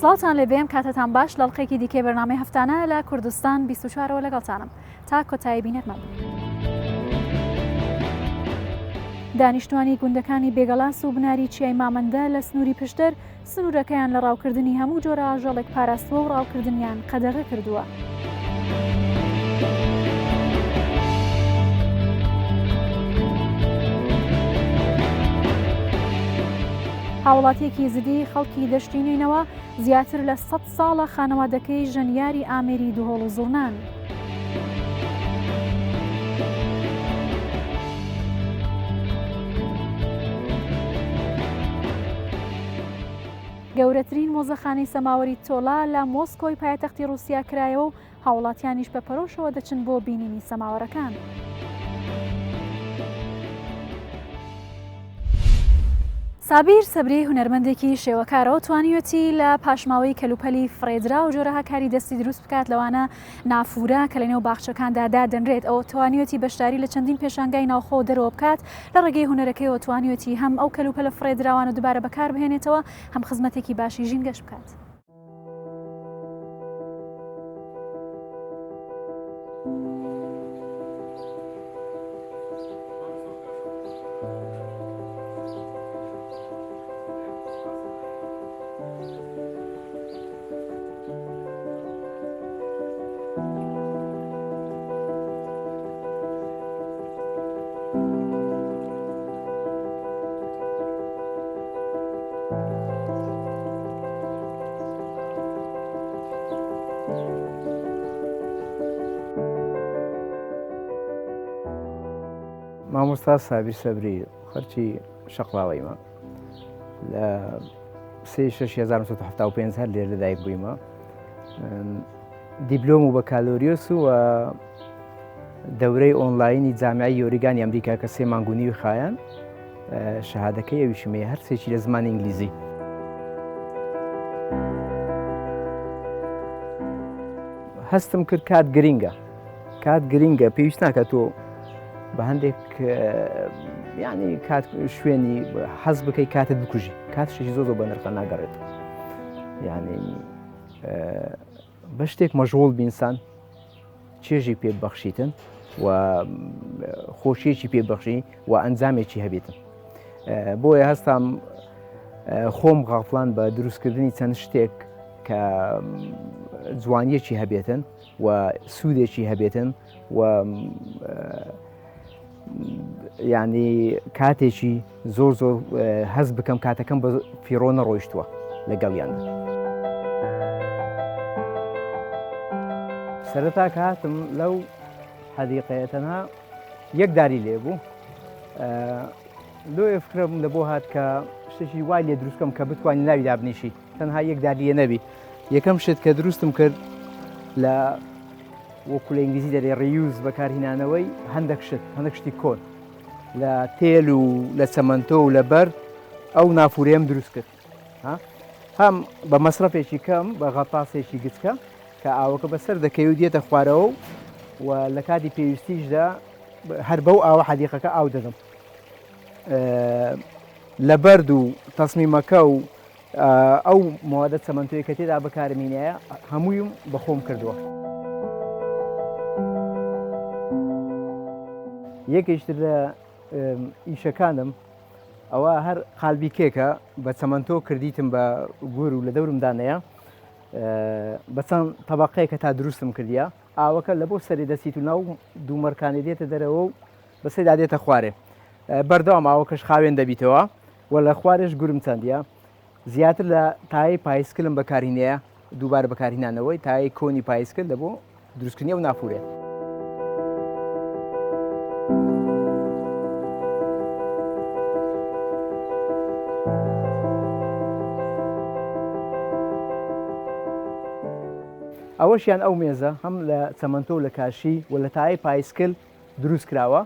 سڵاوتان لێبێم کاتتان باش لەڵقێکی دیکەی بەرنامەی هەفتانە لە کوردستان 24ەوە لەگەڵتانم تا کۆتایی بینێتمان. دانیشتوانی گوندەکانی بێگەڵاس و بناری چیای مامەندە لە سنووری پشتر سنوورەکەیان لە ڕاوکردنی هەموو جۆرە ئاژەڵێک پاراستووە و ڕاوکردنیان قەدەغە کردووە. هاوڵاتیەکی زدی خەڵکی دەشتینینەوە زیاتر لە 100 ساڵە خانەوادەکەی ژەنیاری ئامێری دوهۆڵ و زوڵنان. گەورەترین مۆزەخانەی سەماوەری تۆڵا لە مۆسکۆی پایتەختی رووسیا کرایەوە و هاوڵاتیانیش بە پەرۆشەوە دەچن بۆ بینینی سەماوەرەکان. سابیر سەبری هونەرمەندێکی شێوەکارەوە توانیوەتی لە پاشماوەی کەلوپەلی فرێدرا و جۆرە هاکاری دەستی دروست بکات لەوانە نافورە کە لەنێو باخچەکاندا دادەنرێت. ئەو توانیوەتی بەشداری لە چەندین پێشانگای ناوخۆ دەرەوە بکات لە ڕێگەی هونەرەکەیەوە توانیوەتی هەم ئەو کەلوپەلە فرێدراوانە دووبارە بەکار بهێنێتەوە هەم خزمەتێکی باشی ژین گەشت بکات. مامۆستا سابیر سەبری خەرچی شەقڵاوەیمە لە 3/6/1975 هەر لێر لەدایک بوویمە. دیپلۆم و بەکالۆریۆس و دەورەی ئۆنلاینی جامعی یۆریگانی ئەمریکا کە 3 مانگونی و خایەن شەهادەکەی ئەویشمەیە هەر سێکی لە زمانی ئینگلیزی. هەستم کرد کات گرینگە پێویست ناکات تۆ بە هەندێک یعنی کات شوێنی حەز بکەی کاتت بکوژی کاتشێکی زۆر بە نرخە ناگەڕێت. یعنی بە شتێک مەشغوڵ بینسان چێژی پێ بەخشیتن و خۆشیەکی پێبەخشی و ئەنجامێکی هەبێتن. بۆیە هەستام خۆم غافڵان بە دروستکردنی چەند شتێک کە جوانیەکی هەبێتن و سوودێکی هەبێتن و یعنی کاتێکی زۆر هەز بکەم کاتەکەم بە فیڕۆ نەڕۆیشتووە لەگەڵیاندا. سەرەتا کە هاتم لەو حەدیقەیە تەنها یەک داری لێ بوو. لۆیە فکرم لە بۆ هات کە شتێکی وای لێ دروستکەم کە بتوانین ناوی دابنیشی تەنها یەک داری لێ نەبی. یەکەم شت کە دروستم کرد لە وەکو لە ئینگلیزی دەرێ ڕیوز بەکارهێنانەوەی هەندێک شتی کۆن لە تێل و لە چەمەنتۆ و لە بەر ئەو نافورەیەم دروست کرد. هەم بە مەسرەفێکی کەم بە غەپاسێکی گچکە کە ئاوەکە بەسەر دەکەی و دێتە خوارەوە و لە کاتی پێویستیشدا هەر بەو ئاوە حەدیقەکە ئاو دەدەم. لە بەرد و تەسمیمەکە و ئەو موادە چەمەنتۆیە کە تێدا بەکارمینایە هەموویم بەخۆم کردووە. یەکێشتر لە ئیشەکانم ئەوە هەر قالبی کێکە بە چەمەنتۆ کردیتم بە گور و لە دەورمدانەیە بە چەند تەبەقەیەکە تا دروستم کردیە ئاوەکە لە بۆ سەری دەچیت و ناو دوومەرکانی دێتە دەرەوە و بەسەردا دێتە خوارێ. بەردەوام ئاوەکەش خاوێن دەبیتەوە و لە خوارێش گورم چەندیە. زیاتر لە تای پایسکلم بەکارهێنەیە دووبارە بەکارهێنانەوەی تای کۆنی پایسکل لە بۆ دروستکردنی و نافورێ. ئەوەشیان ئەو مێزە هەم لە چەمەنتۆ و لە کاشی و لە تای پایسکل دروست کراوە.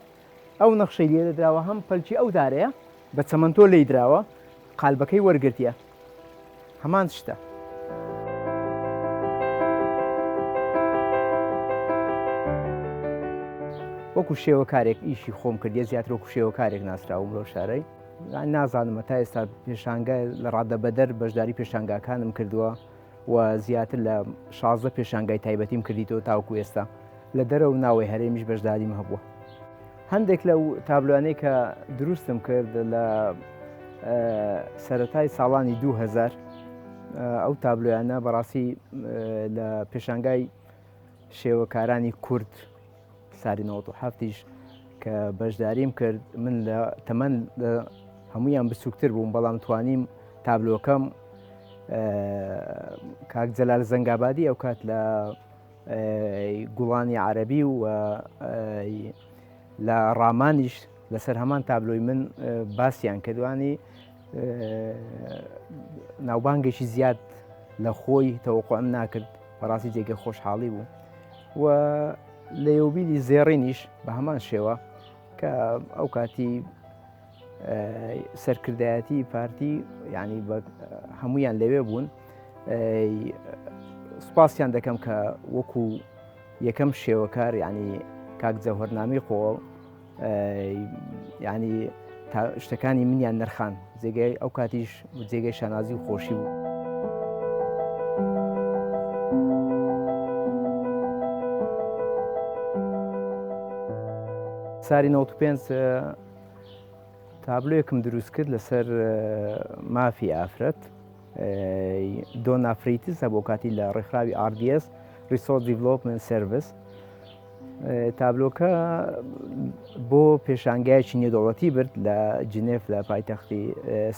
ئەو نەخشەی لێ دەدراوە هەم پەلکی ئەو دارەیە بە چەمەنتۆ لی دراوە قالبەکەی وەرگرتیە هەمان شتە. وەکو شێوە کارێک ئیشی خۆم کردیە زیاتر وەکو شێوە کارێک ناسراوم لەو شارەی نازانمە تا ئێستا پێشانگای لە ڕادە بەدەر بەشداری پێشانگاکانم کردووە و زیاتر لە 16 پێشانگای تایبەتیم کردیتەوە تاوکو ئێستا لە دەرەوە ناوەی هەرێمیش بەشداریم هەبووە. هەندێک لەو تابلوانەی کە دروستم کرد لە سەرەتای ساڵانی 2000 ئەو تابلویانە بەڕاستی لە پێشانگای شێوەکارانی کورد ساری 97ش کە بەشداریم کرد من لە تەمەەن هەمویان بچووکتر بووم بەڵام توانیم تابلۆکەم کاک جەلال زەنگابادی ئەو کات لە گوڵانی عەرەبی و لە ڕامانیش لەسەر هەمان تابلۆی من باسییان کردوانی ناوبانگێکی زیاد لە خۆی تەوەقوعم ناکرد بەڕاستی جێگە خۆشحاڵی بوو و لە یوبیلی زێڕینیش بە هەمان شێوە کە ئەو کاتی سەرکردایەتی پارتی یعنی هەمویان لەوێ بوون سوپاسیان دەکەم کە وەکو یەکەم شێوەکار ینی کاک جەوهەرنامی خۆ ینی شتەکانی منیان نرخان جێگەی ئەو کاتیش جێگەی شانازی و خۆشی بوو. ساری 95 تابلۆیەکم دروست کرد لەسەر مافی ئافرەت دۆنافریتس بۆ کاتی لە ڕێکخراوی RDS Resource Development Service. تابلۆکە بۆ پێشانگایەکی نێودەوڵەتی برد لە جنێف لە پایتەختی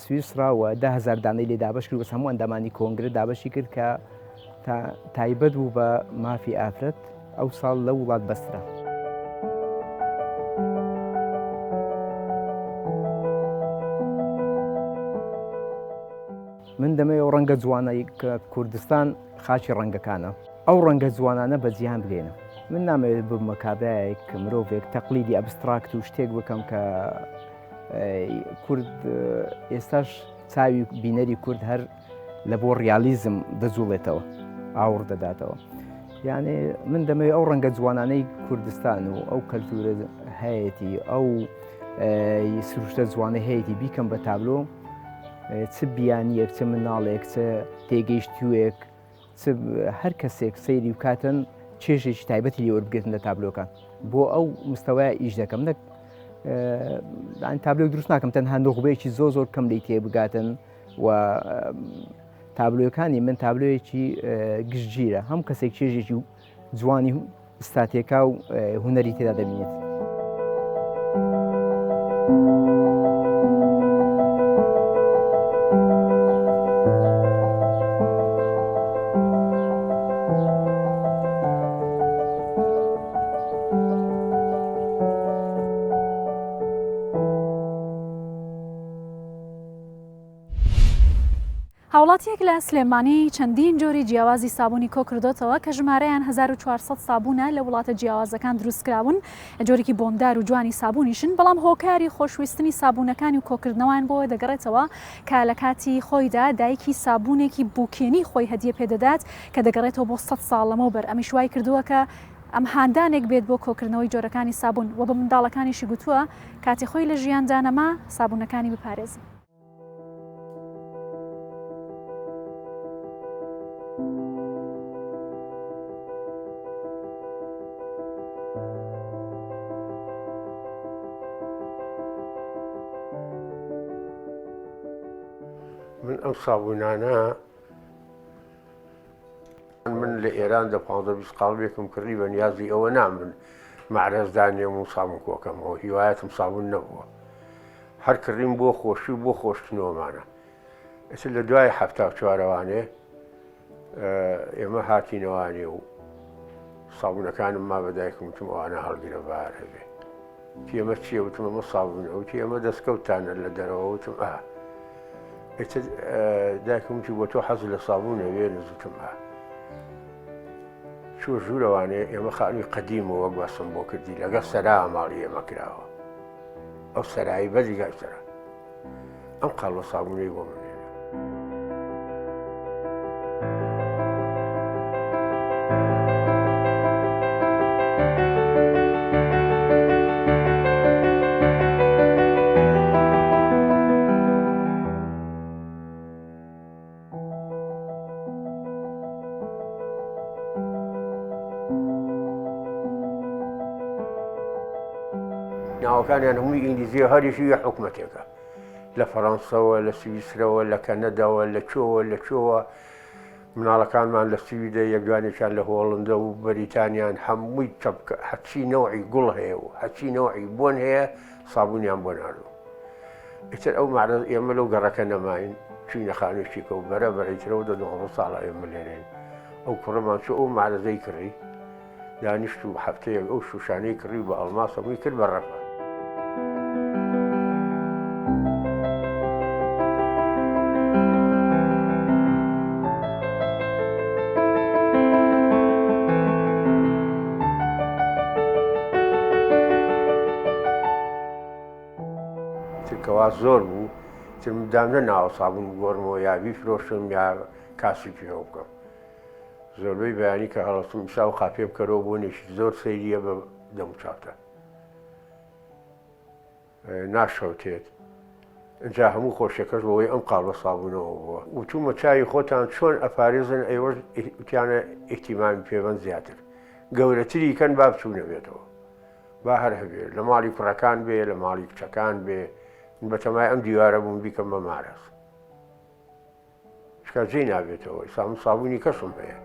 سویسرا و 10,000 دانەی لێ دابش کرد و هەموو ئەندامانی کۆنگرە دابشی کرد کە تایبەت بوو بە مافی ئافرەت ئەو ساڵ لە وڵات بەسترا. من دەمەوێت ئەو ڕەنگە جوانەی کە کوردستان خاچی ڕەنگەکانە ئەو ڕەنگە جوانانە بەجیهان بگەینە. من نامەوێت ببمە کابرایەک مرۆڤێک تەقلیدی ئەبستراکت و شتێک بکەم کە کورد ئێستاش چاوی بینەری کورد هەر لە بۆ ڕیالیزم دەجوڵێتەوە ئاوڕ دەداتەوە. یانێ من دەمەوێت ئەو ڕەنگە جوانانەی کوردستان و ئەو کەلتورە هەیەی ئەو سروشتە جوانە هەیەی بیکەم بە تابلۆ چ بیانیەک چ مناڵێک چ تێگەیشتووێک هەر کەسێک سەیری بکاتن چێژێکی تایبەتی لێوە بگرێتن لە تابلۆکان بۆ ئەو مستەوای ئیش دەکەم تابلۆک دروست ناکەم تەنها نۆخبەیەکی زۆر کەم لی تێ بگاتن و تابلۆکانی من تابلۆیەکی گشتگیرە هەم کەسێک چێژێکی جوانی ئستاتێکا و هونەری تێدا دەبینێت. هاوڵاتیەک لە سلێمانی چەندین جۆری جیاوازی سابوونی کۆ کردوتەوە کە ژمارەیان 1400 سابوونە لە وڵاتە جیاوازەکان دروستکراون جۆرێکی بۆمدار و جوانی سابوونیشن بەڵام هۆکاری خۆشویستنی سابوونەکانی و کۆکردنەوەیان بۆ دەگەڕێتەوە کە لە کاتی خۆیدا دایکی سابوونێکی بووکێنی خۆی هەدیە پێدەدات کە دەگەڕێتەوە بۆ 100 ساڵ لەمەوبەر ئەمیش وای کردووە کە ئەم هاندانێک بێت بۆ کۆکردنەوەی جۆرەکانی سابوون و بە منداڵەکانیشی گوتووە کاتی خۆی لە ژیاندانەما سابوونەکانی بپارێزن. من ئەم سابوونانە من لە ئێران دە 15 قاڵبێکم کردی بە نیازی ئەوە نامن معرەزدانێم و سابوون کۆکەمەوە هیوایەتم سابوون نەبووە هەر کردیم بۆ خۆشی و بۆ خۆشتنەوەمانە ئێستا لە دوای هەفتا چوارەوانێ ئێمە هاتینەوانێ و سابوونەکانم ما بەدایکم وتم ئەوانە هەڵگرە بار هەبێ ئێمە چییە وتم ئەمە سابوونە وتی ئەمە دەستکەوتانە لە دەرەوە وتم دایکم وتی بۆ تۆ حەز لە سابوونە وێ نزوتم چۆ ژوورەوانێ ئێمە خاڵی قەدیمەوە گواستم بۆ کردی لەگەڵ سەرا ماڵی ئێمە کراوە ئەو سەرایی بەدیگای سەرا ئەم قاڵوە سابوونەی بۆ منێنە. ناوەکانیان هەمووی ئینگلیزیە هەریشی حکوومەتێکە لە فەڕەنسەوە لە سویسرەوە لە کەنەداوە لە چۆوە مناڵەکانمان لە سویدە یەکدوانێکیان لە هۆڵندە و بەریتانیان هەمووی هەچی نەوعی گوڵ هەیە و هەچی نەوعی بۆن هەیە سابوونیان بۆ ناردوو. ئیتر ئەو مەعرەز ئێمە لەو گەڕەکە نەماین چوینە خانوویەکە و بەرەبەرەیترەوە 19 ساڵە ئێمە لێرەین. ئەو کوڕەمان چوو ئەو مەعرەزەی کڕی دانیشت و هەفتەیەک ئەو شوشانەی کڕی بە ئەڵماس هەمووی کرد بە ڕەفە. کەوا زۆر بوو ترمدامە ناوە سابوون گۆرمەوە یا بیفرۆشم یا کاسێکی هەو بکەم. زۆربەی بەیانی کە هەڵەستم ئیسا و خاپێ بکەرەوە بۆنێکی زۆر سەیریە بە دەموچاتە ناشەوتێت. اینجا هەموو خۆشیەکەش بەوەی ئەم قاڵبە سابوونەوە بووە. وچوومە چاوی خۆتان چۆن ئەپارێزن ئێوەش وتیانە ئیحتیمامی پێوەند زیاتر گەورەتری کەن با بچوونە بێتەوە با هەر هەبێت لە ماڵی کوڕەکان بێ لە ماڵی کچەکان بێ بەتەمای ئەم دیوارە بووم بیکەم بە مارەز شکا جێی نابێتەوە ئیسا سابوونی کەسم هەیە.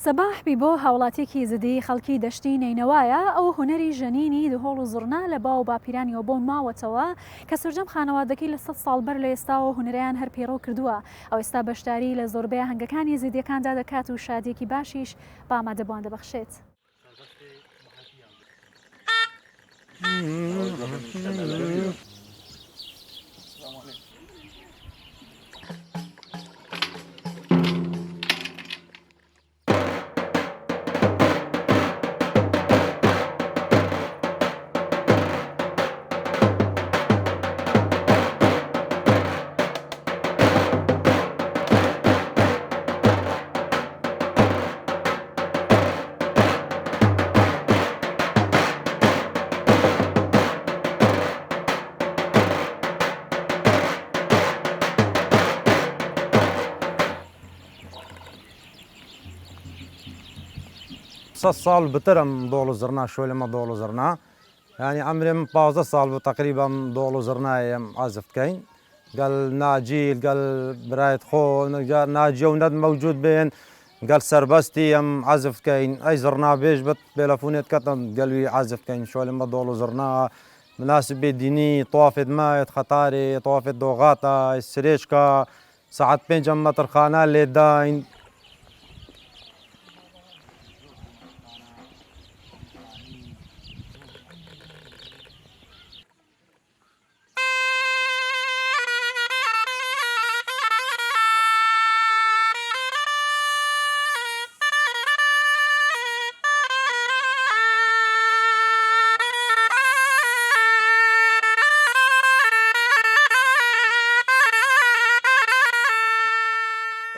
سەباحبی بۆ هاوڵاتێکی زدی خەڵکی دەشتی نینەوایە ئەو هوەری ژەنینی دهۆڵ و زڕنا لە باو باپیرانیەوە بۆ ماوەتەوە کە سرجەم خانەوادەکەی لە 100 ساڵ بەر لە ئێستاوە هوەریان هەر پێڕۆ کردووە. ئەو ئێستا بەشداری لە زۆربەی هەنگەکانی زیدیەکاندا دەکات و شادێکی باشیش بە ئامادەبووان دەبەخشێت. سال بترم دولو زرنا شوي لما دولو زرنا يعني عمري من 15 سال تقريبا دولو زرنا عازفت كاين قال ناجيل قال برايت خو قال ناجي وند موجود بين قال سربستي عازفت كاين اي زرنا بيش بت بيلافونيت كتم قال لي عازفت كاين شوي لما دولو زرنا مناسب ديني طوافت مايت خطاري طوافت دوغاتا السريشكا ساعات بين جمة الخانة اللي داين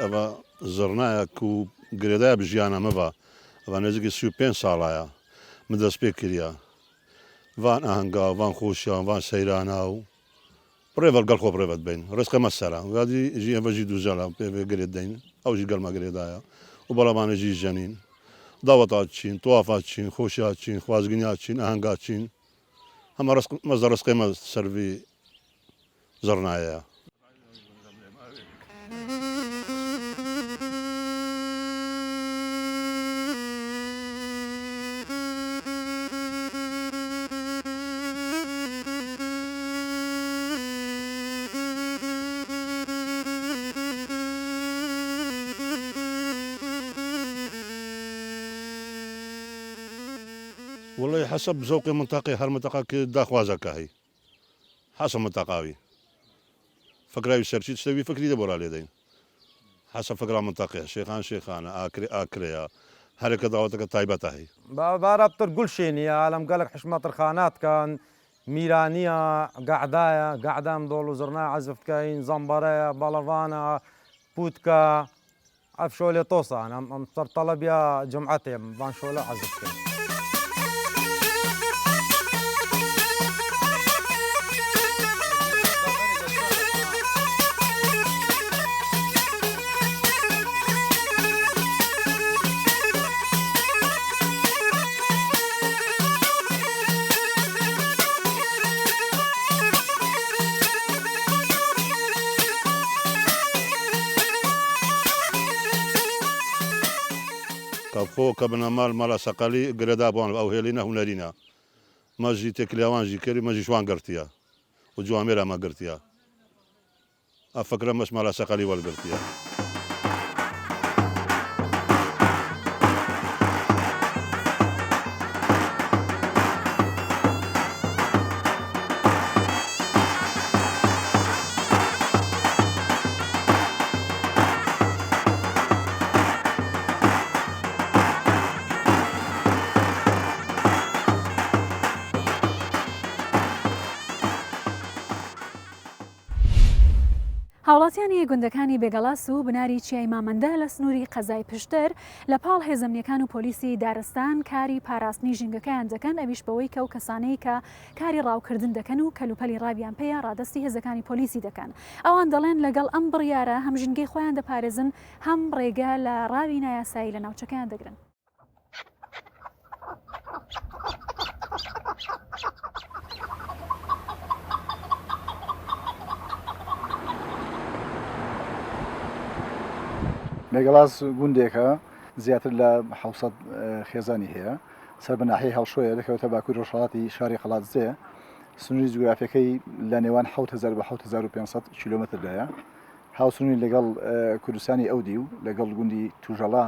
ئەمە زڕنایەک و گرێدای بژیانە مەبە ئەوە نزیکی 35 ساڵایە من دەست پێ کردیا وان ئاهەنگا وان خۆشیان وان سەیرانە و پڕێڤەر گەڵ خۆ پڕێڤەت بین ڕێسکە مەسەرە وادی ژی ئەڤەژی دووزەڵە پێ گرێت دەین ئەوژی گەڵمە گرێدایە و بەڵامانەژی ژەنین داوەتا چین توافات چین خۆشیات چین خوازگنیات چین ئاهەنگا چین هەمە مەزە ڕێسکەمە سەروی زڕنایە. والله حسب ذوق منطقي هر منطقة داخوازك هي حسب منطقاوي فكراوي سرشي تسوي فكري دبر على يدين حسب فكرة منطقية شيخان شيخانة آكريا حركة دعوتك طيبة هي باربطر كل شيء يا عالم قالك حشمات الخانات كان میرانیە گەعدایە گەعدام دۆڵ و زڕنا عەزفتکەین زەمبەرەیە بەڵەڤانە پوتکە ئەف شۆلێ تۆسان ئەم سەرتەڵەبیا جمعەتێم بان شۆلە عەزفتکەین. کەفۆ کە بنەمال مەلا سەقەلی گرەدا بووان ئەو هێلینە هوەرینە مەژی تێکلیاوانژی کردی مەژی شوان گرتیە و جوامێرە مە گرتیە ئە فکرە مەش مەلا سەقەلی وەرگرتیە. هاوڵاتیانی گوندەکانی بێگەڵاس و بناری چیای مامەندە لە سنووری قەزای پشتر لە پاڵ هێزەمنیەکان و پۆلیسی دارستان کاری پاراستنی ژینگەکەیان دەکەن ئەویش بەوەی کە و کەسانەی کە کاری ڕاوکردن دەکەن و کەلوپەلی ڕاویان پێیە ڕادستی هێزەکانی پۆلیسی دەکەن. ئەوان دەڵێن لەگەڵ ئەم بڕیارە هەم ژینگەی خۆیان دەپارێزن هەم ڕێگە لە ڕاوی نایاسایی لە ناوچەکەیان دەگرن. بێگەڵاس گوندێکە زیاتر لە 700 خێزانی هەیە سەر بەناحی هەڵشۆیە دەکەوتە باکووری ڕۆژهەڵاتی شاری قەڵاتزێ سنووری جوگرافیەکەی لە نێوان 7000 بە 7500 کیلۆمەتردایە هاوسنووری لەگەڵ کوردستانی ئەودی و لەگەڵ گوندی توژەڵا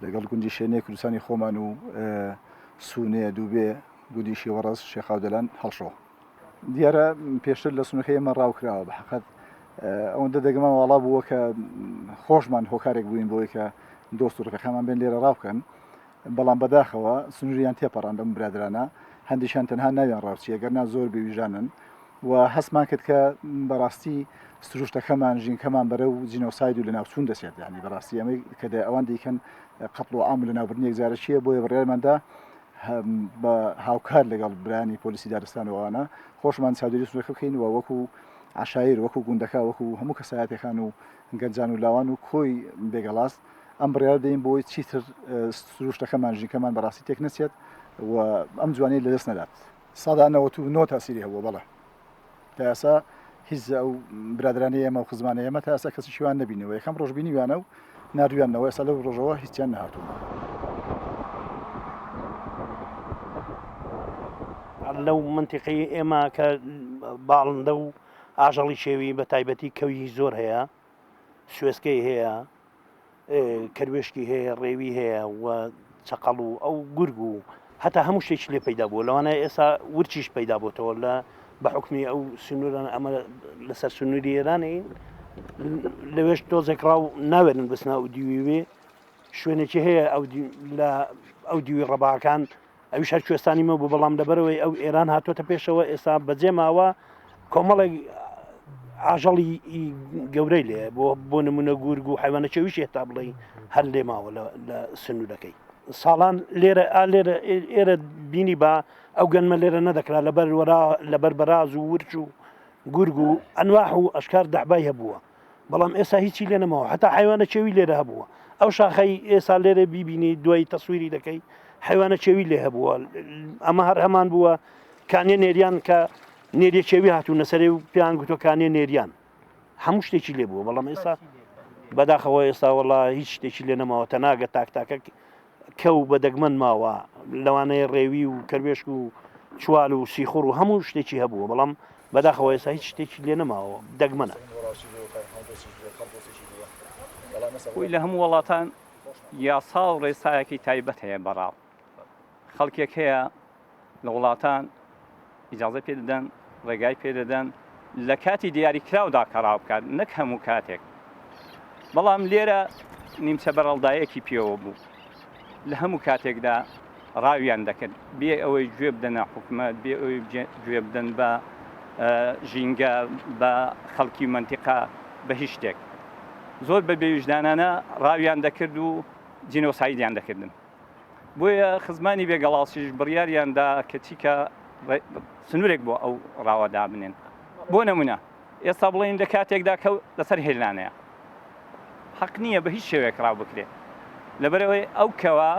لەگەڵ گوندی شوێنەی کوردستانی خۆمان و سوونێ دووبێ گوندی شێوەڕەس شێخاودەلان هەڵشۆ دیارە پێشتر لە سنوورەکەی ئێمە ڕاوکراوە بەحەقەت ئەوەندە دەگەمان وڵا بووە کە خۆشمان هۆکارێک بووین بۆی کە دۆست و ڕفەقەمان بێن لێرە ڕاوکەن بەڵام بەداخەوە سنووریان تێپەڕان بەم برادرانە هەندێکیان تەنها ناویان ڕاوچیە گەرنا زۆر بێویژانن و هەستمان کرد کە بەڕاستی سروشتەکەمان ژینکەمان بەرە و جینۆساید و لە ناوچوون دەسێت یعنی بەڕاستی ئەمەی کە ئەوان دیکەن قەتڵ و عام لە ناوبردنی یەکجارە چییە بۆیە بڕێماندا بە هاوکار لەگەڵ برانی پۆلیسی دارستان وانە خۆشمان چاودێری سنوورەکە بکەین و وەکو عشایر وەکو گوندەکە وەکو هەموو کەسایەتەکان و گەنجان و لاوان و کۆی بێگەڵاست ئەم بڕیار دەین بۆی چیتر سروشتەکەمان ژینکەمان بەڕاستی تێک نەچێت و ئەم جوانەی لەدەست نەدات. سادا 99 تاسیری هەبووە بەڵێ تا ئێستا هیچ ئەو برادرانی ئێمە و خزمانە ئێمە تا ئێستا کەسی شیوان نەبینەوە یەکەم ڕۆژ بینیوانە و نردویانەوە ئێستا لەو ڕۆژەوە هیچیان نهاتوو. لەو منتیقی ئێمە کە باڵندە و ئاژەڵی شێوی بە تایبەتی کەوی زۆر هەیە سوێسکەی هەیە کەروێشکی هەیە ڕێوی هەیە و چقەڵ و ئەو گورگ و هەتا هەموو شتێکی لێ پەیدا بووە لەوانە ئێستا ورچیش پەیدا بۆتەوە لە بە حکمی ئەو سنووران ئەمە لەسەر سنووری ئێرانەی لەوێش تۆزێک ڕاو ناوێنن بەسنا و دیوێ شوێنێکی هەیە لە ئەو دیوی ڕەباکان ئەویش هەر کوێستانی مە بوو بەڵام لەبەرەوەی ئەو ئێران هاتوۆتە پێشەوە ئێستا بەجێ ماوە کۆمەڵێک ئاژەڵی گەورەی لێ بۆ نمونە گورگ و حیوانە چێویش هێتا بڵێ هەر لێ ماوە لە سنوورەکەی ساڵان لێرە ئێرە بینی بە ئەو گەنمە لێرە نەدەکرا لەبەر بەراز و ورچ و گورگ و ئەنواح و ئەشکار دەحبای هەبووە بەڵام ئێستا هیچی لێ نەماوە هەتا حیوانە چێوی لێرە هەبووە ئەو شاخەی ئێستا لێرە بیبینی دوای تەسویری دەکەی حیوانە چێوی لێ هەبووە ئەمە هەر هەمان بووە کانێ نێریان کە نێریە چێوی هاتوونە سەرێ و پیان گوتۆ کانێ نێریان هەموو شتێکی لێ بووە بەڵام ئێستا بەداخەوە ئێستا وەڵا هیچ شتێکی لێ نەماوە تەناگە تاکتاکە کەو بە دەگمەن ماوە لەوانەیە ڕێوی و کەروێشک و چوال و سیخۆر و هەموو شتێکی هەبووە بەڵام بەداخەوە ئێستا هیچ شتێکی لێ نەماوە دەگمەنە خۆی لە هەموو وڵاتان یاسا و ڕێسایەکی تایبەت هەیە بەڕاو خەڵکێک هەیە لە وڵاتان ئیجازە پێ دەدەن ڕێگای پێ دەدەن لە کاتی دیاریکراودا کەڕاو بکات نەک هەموو کاتێک بەڵام لێرە نیمچە بەرەڵدایەکی پێوە بوو لە هەموو کاتێکدا ڕاویان دەکرد بێ ئەوەی گوێ بدەنە حکومەت بێ ئەوەی گوێ بدەن بە ژینگە بە خەڵکی منتیقا بە هیچ شتێک زۆر بە بێویژدانانە ڕاویان دەکرد و جینۆسایدیان دەکردن بۆیە خزمانی بێگەڵاسیش بڕیاریاندا کە چیکە سنوورێک بۆ ئەو ڕاوەدا بنێن بۆ نەمونە ئێستا بڵێن لە کاتێکدا کە لەسەر هێلانەیە حەق نییە بە هیچ شێوەیەک ڕاو بکرێت لەبەرەوەی ئەو کەوە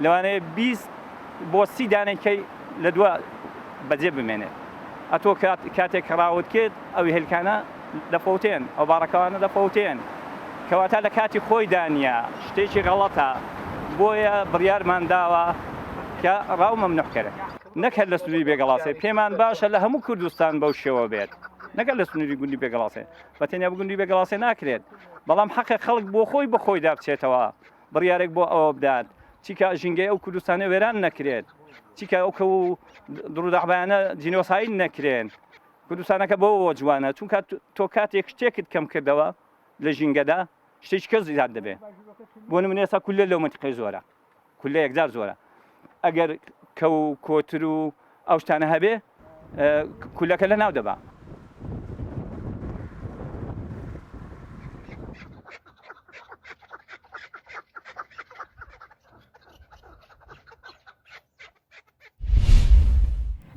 لەوانەیە 20 بۆ 30 دانێکەی لە دووە بەجێ بمێنێت ئەتۆ کاتێک ڕاوت کرد ئەوی هێلکانە دەفەوتێن ئەو باڕەکەوانە دەفەوتێن کەواتە لە کاتی خۆی دانیە شتێکی غەڵەتە بۆیە بڕیارمان داوە کە ڕاو مەمنوعکەرە نەکرد لە سنووری بێگەڵاسێ پێمان باشە لە هەموو کوردستان بەو شێوە بێت نەگەر لە سنووری گوندی بێگەڵاسێ بەتەنیا گوندی بێگەڵاسێ ناکرێت بەڵام حەقی خەڵک بۆ خۆی دابچێتەوە بڕیارێک بۆ ئەوە بدات چیکە ژینگەی ئەو کوردستانە وێران نەکرێت چیکە ئەو کە و دڕودەحبایانە جینۆساید نەکرێن کوردستانەکە بەوە جوانە چونکە تۆ کاتێک شتێکت کەم کردەوە لە ژینگەدا شتێکی کەس زیاد دەبێت بۆ نمونە ئێستا کولە لەو منتیقەی زۆرە کولە یەکجار زۆرە ئەگەر کە و کۆتر و ئەو شتانە هەبێ کولەکە لە ناو دەبا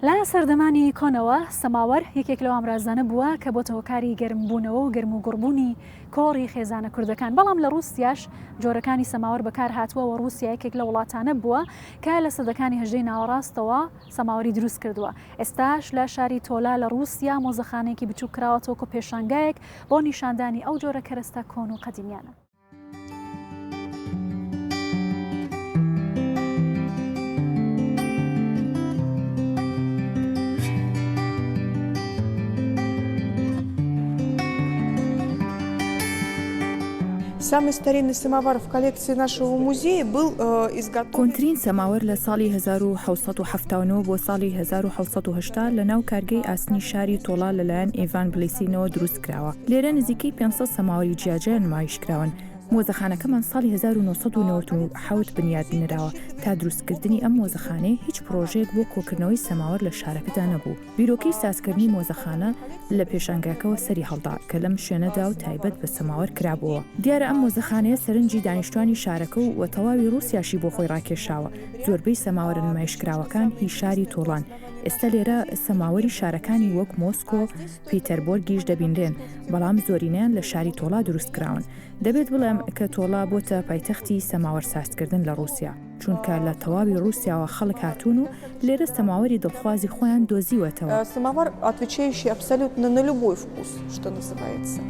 لە سەردەمانی کۆنەوە سەماوەر یەکێک لەو ئامرازانە بووە کە بۆ تەوەکاری گەرمبوونەوە و گەرم و گوڕبوونی کۆڕی خێزانە کوردەکان بەڵام لە رووسیاش جۆرەکانی سەماوەر بەکار هاتووە و رووسیا یەکێک لە وڵاتانە بووە کە لە سەدەکانی هەژدەی ناوەڕاستەوە سەماوەری دروست کردووە ئێستاش لە شاری تۆلا لە رووسیا مۆزەخانێکی بچوو کراوەتەوە پێشانگایەک بۆ نیشاندانی ئەو جۆرە کەرەستە کۆن و قەدیمیانە. Самый старинный самовар в коллекции нашего музея был изготовлен. کۆنترین سەماوەر لە ساڵی 1970 بۆ ساڵی 1970 لە ناو کارگەی ئاسنی شاری تۆڵا لەلایەن ئێڤان بلیسینەوە دروست کراوە. لێرە نزیکەی 500 سەماوەری جیاجیان نمایشکراون. مۆزەخانەکەمان ساڵی 1997 بنیاد نراوە تا دروستکردنی ئەم مۆزەخانەی هیچ پرۆژەیەک بۆ کۆکردنەوەی سەماوەر لە شارەکەدا نەبوو. بیرۆکەی سازکردنی مۆزەخانە لە پێشانگاکەوە سەری هەڵدا کە لەم شوێنەدا و تایبەت بە سەماوەر کرابووە. دیارە ئەم مۆزەخانەیە سەرنجی دانیشتوانی شارەکە و تەواوی رووسیاشی بۆ خۆی ڕاکێشاوە. زۆربەی سەماوەرە نمایشکراوەکان هی شاری تۆڵان. ئێستا لێرە سەماوەری شارەکانی وەک مۆسکۆ، پیتەربۆرگیش دەبینرێن، بەڵام زۆرینیان لە شاری تۆڵا دروستکراون. دەبێت بڵێم کە تۆڵا بۆتە پایتەختی سەماوەر سازکردن لە رووسیا، چونکە لە تەواوی رووسیاوە خەڵک هاتوون و لێرە سەماوەری دڵخوازی خۆیان دۆزیوەتەوە. Самовар, отвечающий абсолютно на любой вкус, что называется.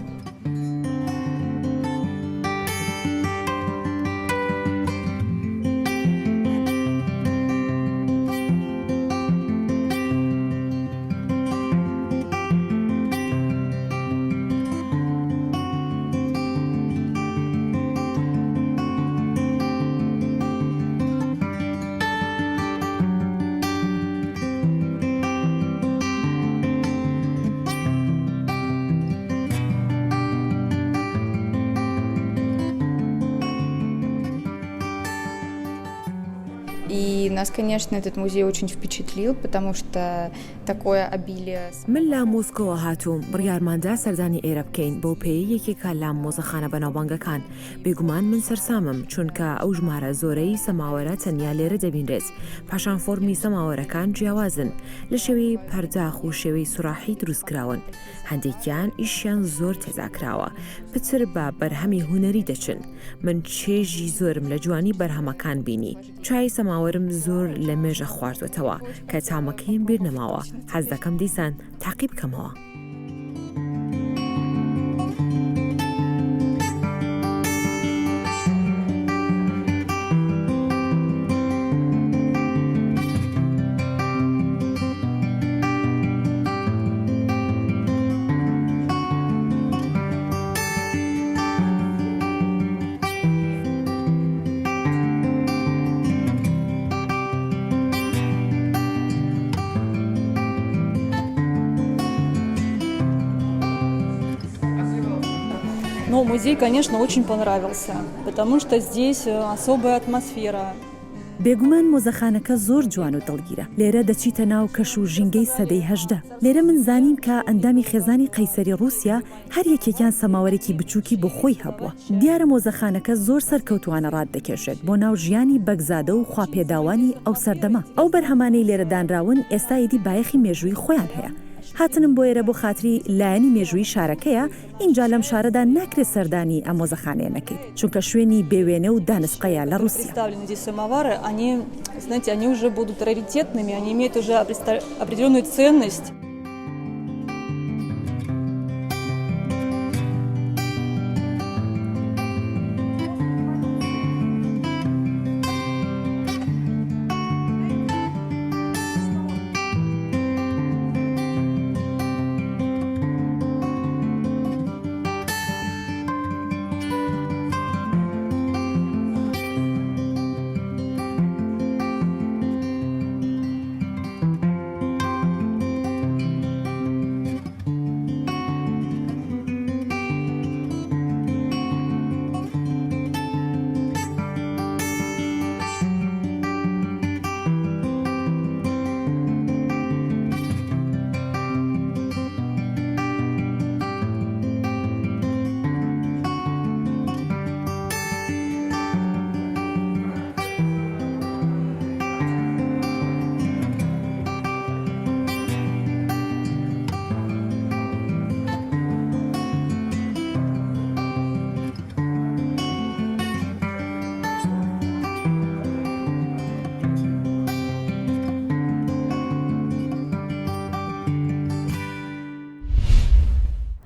И нас, конечно, этот музей очень впечатлил, потому что такое обилие... من لە مۆسکۆوە هاتووم بڕیارماندا سەردانی ئێرە بکەین بۆ پێی یەکێکە لام مۆزەخانە بەناوبانگەکان. بێگومان من سەرسامم چونکە ئەو ژمارە زۆرەی سەماوەرە تەنیا لێرە دەبینرێت. پاشان فۆرمی سەماوەرەکان جیاوازن لە شێوەی پەرداخ و شێوەی سوراحی دروستکراون. هەندێکیان ئیشیان زۆر تێزاکراوە پتر بە بەرهەمی هونەری دەچن. من چێژی زۆرم لە جوانی بەرهەمەکان بینی. چای سەماوەرم زۆر لە مێژە خواردوەتەوە کە تامەکەیم بیر نەماوە. حەز دەکەم دیسان تاقی بکەمەوە. Но музей, конечно, очень понравился, потому что здесь особая атмосфера. بێگومان مۆزەخانەکە زۆر جوان و دڵگیرە. لێرە دەچیتە ناو کەش و ژینگەی سەدەی هەژدە. لێرە من زانیم کە ئەندامی خێزانی قەیسەری رووسیا هەر یەکێکیان سەماوەرێکی بچووکی بۆ خۆی هەبووە. دیارە مۆزەخانەکە زۆر سەرکەوتوانە ڕات دەکێشێت بۆ ناو ژیانی بەگزادە و خواپێداوانی ئەو سەردەما. ئەو بەرهەمانەی لێرە دانراون ئێستا ئیدی بایەخی مێژووی خۆیان هەیە. هاتنم بۆ ئێرە بۆ خاتری لایەنی مێژووی شارەکەیە، اینجا لەم شارەدا ناکرێت سەردانی ئەم مۆزەخانەیە نەکەیت، چونکە شوێنی بێوێنە و دانسقەیە لە رووسیا. Они уже будут раритетными, они имеют уже определенную ценность.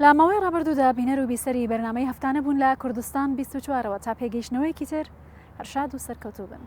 لە ماوەی ڕابردوودا بینەر و بیسەری بەرنامەی هەفتانە بوون لە کوردستان 24ەوە تا پێگەیشتنەوەیەکی تر هەرشاد و سەرکەوتوو بن.